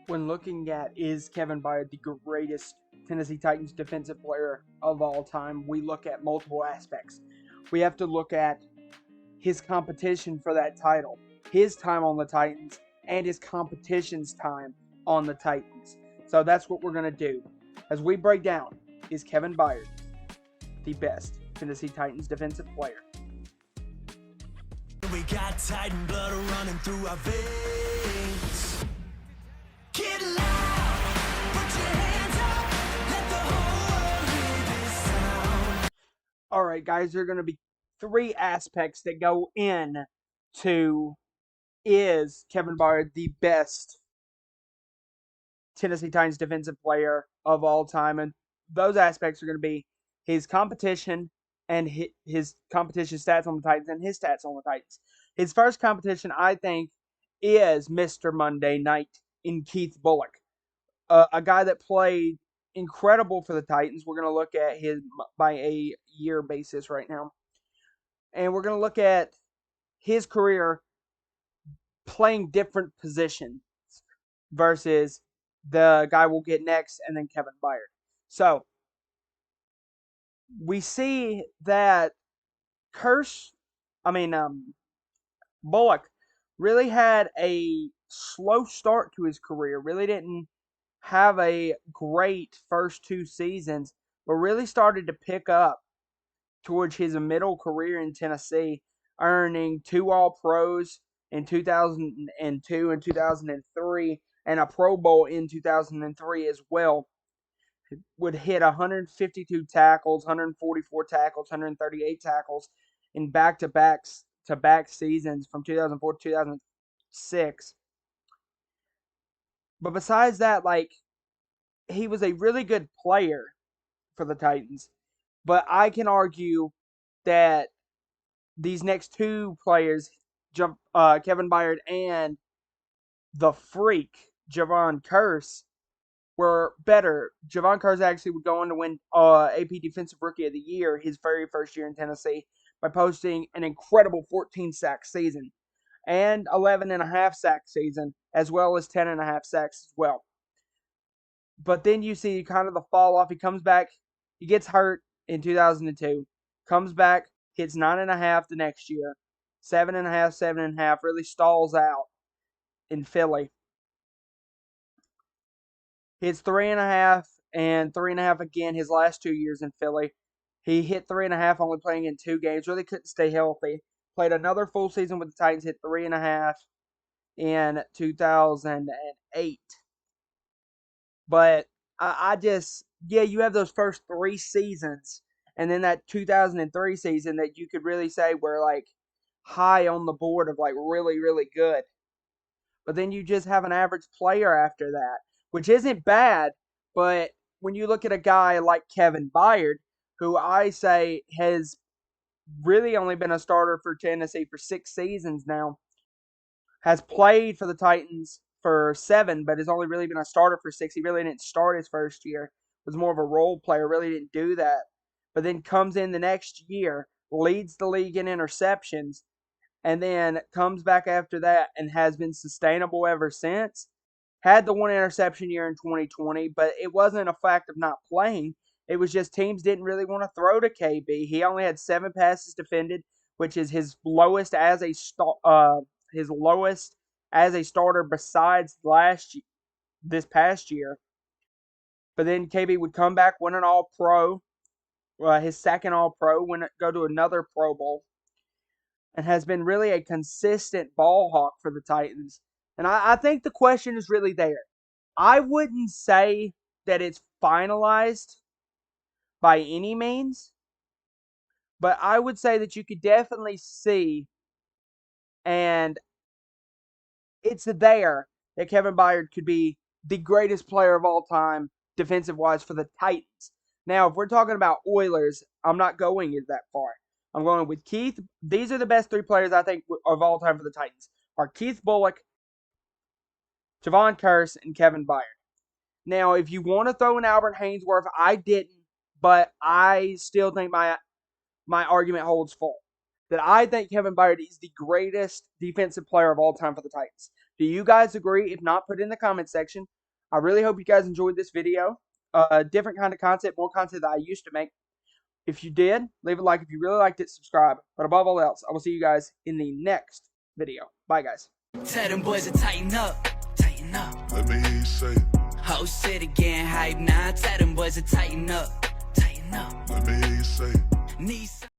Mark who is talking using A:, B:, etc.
A: when looking at is Kevin Byard the greatest Tennessee Titans defensive player of all time, we look at multiple aspects. We have to look at his competition for that title, his time on the Titans, and his competition's time on the Titans. So that's what we're going to do. As we break down, is Kevin Byard the best Tennessee Titans defensive player?
B: We got Titan blood running through our veins. Get loud, put your hands up, let the whole world hear this sound.
A: Alright guys, there are going to be three aspects that go in to is Kevin Byard the best Tennessee Titans defensive player of all time, and those aspects are going to be his competition and his competition stats on the Titans and his stats on the Titans. His first competition, I think, is Mr. Monday Night in Keith Bulluck, a guy that played incredible for the Titans. We're going to look at his by a year basis right now, and we're going to look at his career playing different positions versus the guy we'll get next, and then Kevin Byard. So, we see that Bulluck really had a slow start to his career. Really didn't have a great first two seasons, but really started to pick up towards his middle career in Tennessee, earning 2 All-Pros in 2002 and 2003, and a Pro Bowl in 2003 as well. Would hit 152 tackles, 144 tackles, 138 tackles in back-to-back seasons from 2004 to 2006. But besides that, he was a really good player for the Titans. But I can argue that these next two players, Kevin Byard and the freak, Javon Curse, were better. Javon Curse actually would go on to win AP Defensive Rookie of the Year his very first year in Tennessee by posting an incredible 14-sack season and 11.5 sack season, as well as 10.5 sacks as well. But then you see kind of the fall off. He comes back, he gets hurt in 2002, comes back, hits 9.5 the next year, 7.5, 7.5, really stalls out in Philly. Hits 3.5 and 3.5 again his last 2 years in Philly. He hit 3.5 only playing in 2 games. Really couldn't stay healthy. Played another full season with the Titans. Hit 3.5 in 2008. But you have those first 3 seasons, and then that 2003 season that you could really say were high on the board of really, really good. But then you just have an average player after that, which isn't bad, but when you look at a guy like Kevin Byard, who I say has really only been a starter for Tennessee for 6 seasons now, has played for the Titans for 7, but has only really been a starter for 6. He really didn't start his first year, was more of a role player, really didn't do that. But then comes in the next year, leads the league in interceptions, and then comes back after that and has been sustainable ever since. Had the 1 interception year in 2020, but it wasn't a fact of not playing. It was just teams didn't really want to throw to KB. He only had 7 passes defended, which is his lowest as a starter besides this past year. But then KB would come back, win an All-Pro, his second All-Pro, go to another Pro Bowl, and has been really a consistent ball hawk for the Titans. And I think the question is really there. I wouldn't say that it's finalized by any means, but I would say that you could definitely see, and it's there, that Kevin Byard could be the greatest player of all time, defensive-wise, for the Titans. Now, if we're talking about Oilers, I'm not going that far. I'm going with Keith. These are the best 3 players I think of all time for the Titans. Are Keith Bulluck, Javon Curse, and Kevin Byard. Now, if you want to throw in Albert Haynesworth, I didn't, but I still think my argument holds full. That I think Kevin Byard is the greatest defensive player of all time for the Titans. Do you guys agree? If not, put it in the comment section. I really hope you guys enjoyed this video. Different kind of content, more content that I used to make. If you did, leave a like. If you really liked it, subscribe. But above all else, I will see you guys in the next video. Bye, guys.
B: Tell them boys to tighten up, tighten up.
C: Let me hear you say it.
B: Whole city getting hype now. Tell them boys to tighten up, tighten up.
C: Let me hear you say it.
B: Need